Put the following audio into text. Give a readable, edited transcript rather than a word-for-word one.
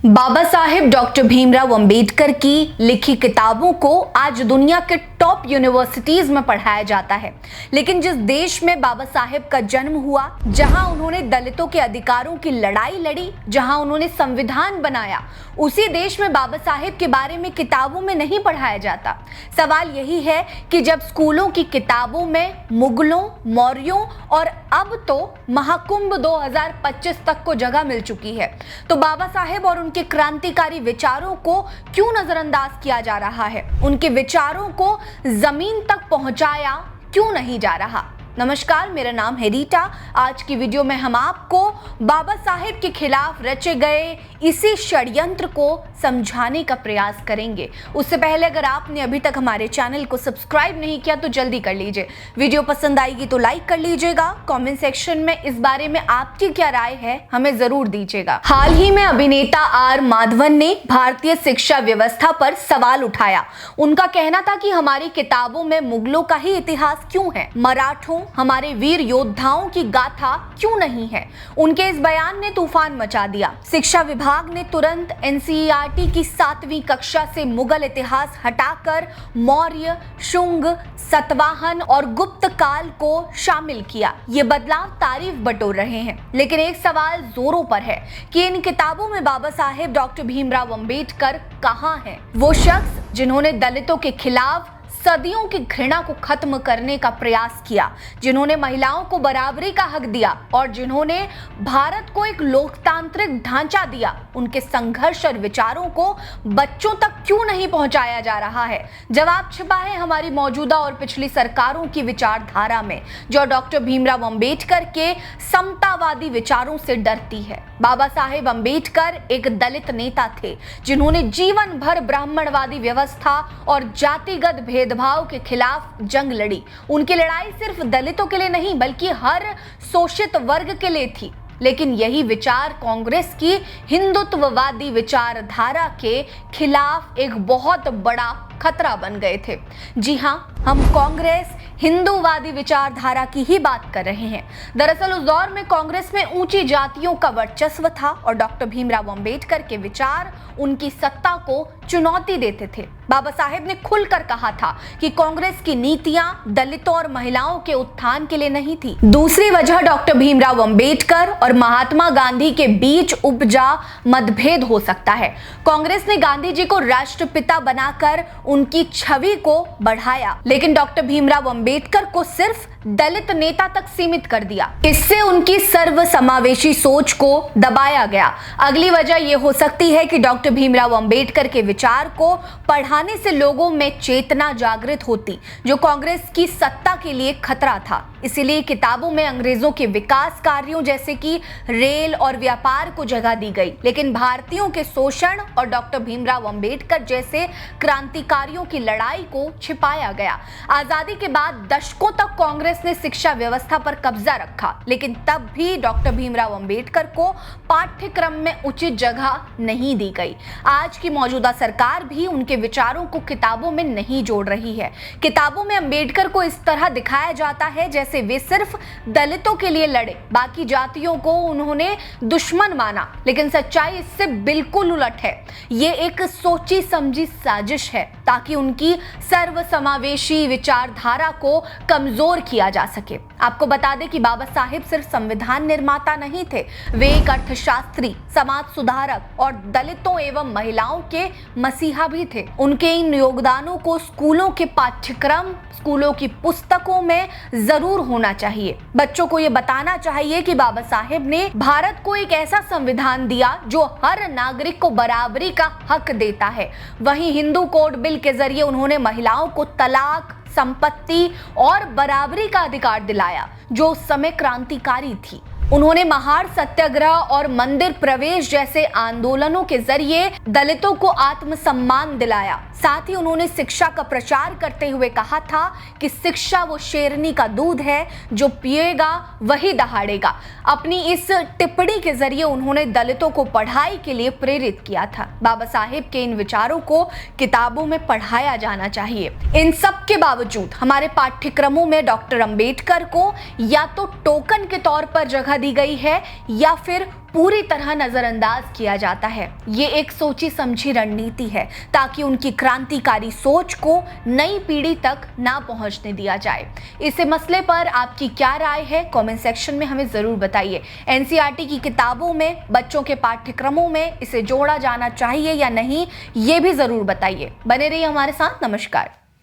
Baba Saheb doctor Bhimrao Ambedkar की लिखी किताबों को आज दुनिया के टॉप यूनिवर्सिटीज में पढ़ाया जाता है। लेकिन जिस देश में बाबा साहेब का जन्म हुआ, जहां उन्होंने दलितों के अधिकारों की लड़ाई लड़ी, जहां उन्होंने संविधान बनाया, उसी देश में बाबा साहेब के बारे में किताबों में नहीं पढ़ाया जाता। सवाल यही है कि जब स्कूलों की किताबों में मुगलों, मौर्यों और अब तो महाकुंभ 2025 तक को जगह मिल चुकी है, तो बाबा साहेब और उनके क्रांतिकारी विचारों को क्यों नजरअंदाज किया जा रहा है? उनके विचारों को जमीन तक पहुंचाया क्यों नहीं जा रहा? नमस्कार, मेरा नाम है रीटा। आज की वीडियो में हम आपको बाबा साहेब के खिलाफ रचे गए इसी षड्यंत्र को समझाने का प्रयास करेंगे। उससे पहले अगर आपने अभी तक हमारे चैनल को सब्सक्राइब नहीं किया तो जल्दी कर लीजिए। वीडियो पसंद आएगी तो लाइक कर लीजिएगा। कमेंट सेक्शन में इस बारे में आपकी क्या राय है हमें जरूर दीजिएगा। हाल ही में अभिनेता आर माधवन ने भारतीय शिक्षा व्यवस्था पर सवाल उठाया। उनका कहना था कि हमारी किताबों में मुगलों का ही इतिहास क्यों है, मराठों, हमारे वीर योद्धाओं की गाथा क्यों नहीं है? उनके इस बयान ने तूफान मचा दिया। शिक्षा विभाग ने तुरंत एनसीईआरटी की 7वीं कक्षा से मुगल इतिहास हटाकर मौर्य, शुंग, सातवाहन और गुप्त काल को शामिल किया। ये बदलाव तारीफ बटोर रहे हैं, लेकिन एक सवाल जोरों पर है कि इन किताबों में बाबा साहेब डॉक्टर भीमराव अंबेडकर कहाँ हैं? वो शख्स जिन्होंने दलितों के खिलाफ सदियों की घृणा को खत्म करने का प्रयास किया, जिन्होंने महिलाओं को बराबरी का हक दिया और जिन्होंने भारत को एक लोकतांत्रिक ढांचा दिया। उनके संघर्ष और विचारों को बच्चों तक क्यों नहीं पहुंचाया जा रहा है? जवाब छिपा है हमारी मौजूदा और पिछली सरकारों की विचारधारा में, जो डॉक्टर भीमराव अंबेडकर के समतावादी विचारों से डरती है। बाबा साहेब अंबेडकर एक दलित नेता थे, जिन्होंने जीवन भर ब्राह्मणवादी व्यवस्था और जातिगत भेदभाव के खिलाफ जंग लड़ी। उनकी लड़ाई सिर्फ दलितों के लिए नहीं बल्कि हर शोषित वर्ग के लिए थी। लेकिन यही विचार कांग्रेस की हिंदुत्ववादी विचारधारा के खिलाफ एक बहुत बड़ा खतरा बन गए थे। जी हां, हम कांग्रेस हिंदूवादी विचारधारा की ही बात कर रहे हैं। दरअसल उस दौर में कांग्रेस में ऊंची जातियों का वर्चस्व था और डॉक्टर भीमराव अंबेडकर के विचार उनकी सत्ता को चुनौती देते थे। बाबा साहेब ने खुलकर कहा था कि कांग्रेस की नीतियां दलितों और महिलाओं के उत्थान के लिए नहीं थी। दूसरी वजह डॉक्टर भीमराव अंबेडकर और महात्मा गांधी के बीच उपजा मतभेद हो सकता है। कांग्रेस ने गांधी जी को राष्ट्रपिता बनाकर उनकी छवि को बढ़ाया, लेकिन डॉक्टर भीमराव अंबेडकर को सिर्फ दलित नेता तक सीमित कर दिया। इससे उनकी सर्वसमावेशी सोच को दबाया गया। अगली वजह यह हो सकती है कि डॉक्टर भीमराव अंबेडकर के विचार को पढ़ाने से लोगों में चेतना जागृत होती, जो कांग्रेस की सत्ता के लिए खतरा था। इसीलिए किताबों में अंग्रेजों के विकास कार्यों जैसे कि रेल और व्यापार को जगह दी गई, लेकिन भारतीयों के शोषण और डॉक्टर भीमराव अंबेडकर जैसे क्रांतिकारियों की लड़ाई को छिपाया गया। आजादी के बाद दशकों तक कांग्रेस ने शिक्षा व्यवस्था पर कब्जा रखा, लेकिन तब भी डॉक्टर भीमराव अंबेडकर को पाठ्यक्रम में उचित जगह नहीं दी गई। आज की मौजूदा सरकार भी उनके विचारों को किताबों में नहीं जोड़ रही है। किताबों में अंबेडकर को इस तरह दिखाया जाता है जैसे वे सिर्फ दलितों के लिए लड़े, बाकी जातियों को उन्होंने दुश्मन माना, लेकिन सच्चाई इससे बिल्कुल उलट है। ये एक सोची समझी साजिश है ताकि उनकी सर्वसमावेशी विचारधारा को कमजोर किया जा सके। आपको बता दें कि बाबा साहेब सिर्फ संविधान निर्माता नहीं थे, वे एक अर्थशास्त्री, समाज सुधारक और दलितों एवं महिलाओं के मसीहा भी थे। उनके इन योगदानों को स्कूलों के पाठ्यक्रम, स्कूलों की पुस्तकों में जरूर होना चाहिए। बच्चों को यह बताना चाहिए कि बाबा साहेब ने भारत को एक ऐसा संविधान दिया जो हर नागरिक को बराबरी का हक देता है। वहीं हिंदू कोड बिल के जरिए उन्होंने महिलाओं को तलाक, संपत्ति और बराबरी का अधिकार दिलाया, जो उस समय क्रांतिकारी थी। उन्होंने महार सत्याग्रह और मंदिर प्रवेश जैसे आंदोलनों के जरिए दलितों को आत्मसम्मान दिलाया। साथ ही उन्होंने शिक्षा का प्रचार करते हुए कहा था कि शिक्षा वो शेरनी का दूध है, जो पिएगा वही दहाड़ेगा। अपनी इस टिप्पणी के जरिए उन्होंने दलितों को पढ़ाई के लिए प्रेरित किया था। बाबा साहेब के इन विचारों को किताबों में पढ़ाया जाना चाहिए। इन सब के बावजूद हमारे पाठ्यक्रमों में डॉक्टर अंबेडकर को या तो टोकन के तौर पर जगह सुविधा दी गई है या फिर पूरी तरह नजरअंदाज किया जाता है। ये एक सोची समझी रणनीति है ताकि उनकी क्रांतिकारी सोच को नई पीढ़ी तक ना पहुंचने दिया जाए। इस मसले पर आपकी क्या राय है, कमेंट सेक्शन में हमें जरूर बताइए। एनसीईआरटी की किताबों में, बच्चों के पाठ्यक्रमों में इसे जोड़ा जाना चाहिए या नहीं, ये भी जरूर बताइए। बने रहिए हमारे साथ। नमस्कार।